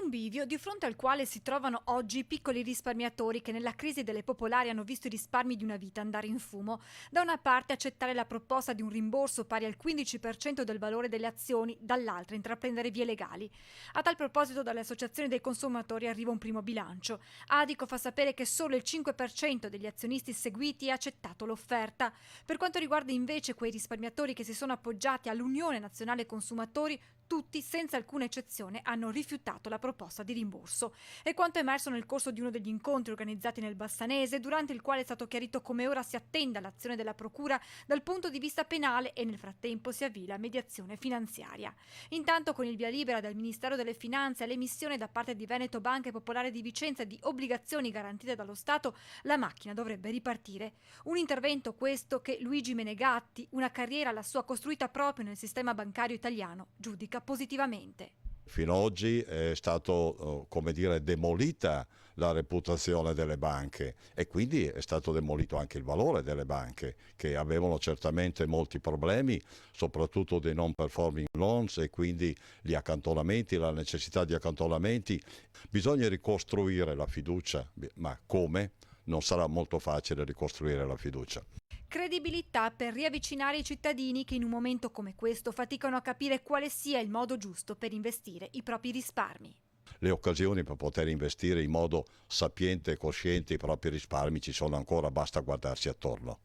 Un bivio di fronte al quale si trovano oggi i piccoli risparmiatori che nella crisi delle popolari hanno visto i risparmi di una vita andare in fumo. Da una parte accettare la proposta di un rimborso pari al 15% del valore delle azioni, dall'altra intraprendere vie legali. A tal proposito dalle associazioni dei consumatori arriva un primo bilancio. Adico fa sapere che solo il 5% degli azionisti seguiti ha accettato l'offerta. Per quanto riguarda invece quei risparmiatori che si sono appoggiati all'Unione Nazionale Consumatori, tutti, senza alcuna eccezione, hanno rifiutato la proposta di rimborso. È quanto emerso nel corso di uno degli incontri organizzati nel Bassanese, durante il quale è stato chiarito come ora si attenda l'azione della Procura dal punto di vista penale e nel frattempo si avvii la mediazione finanziaria. Intanto, con il via libera dal Ministero delle Finanze all'emissione da parte di Veneto Banca e Popolare di Vicenza di obbligazioni garantite dallo Stato, la macchina dovrebbe ripartire. Un intervento questo che Luigi Menegatti, una carriera la sua costruita proprio nel sistema bancario italiano, giudica positivamente. Fino ad oggi è stato, demolita la reputazione delle banche e quindi è stato demolito anche il valore delle banche, che avevano certamente molti problemi, soprattutto dei non performing loans e quindi gli accantonamenti, la necessità di accantonamenti. Bisogna ricostruire la fiducia, ma come? Non sarà molto facile ricostruire la fiducia. Credibilità per riavvicinare i cittadini che in un momento come questo faticano a capire quale sia il modo giusto per investire i propri risparmi. Le occasioni per poter investire in modo sapiente e cosciente i propri risparmi ci sono ancora, basta guardarsi attorno.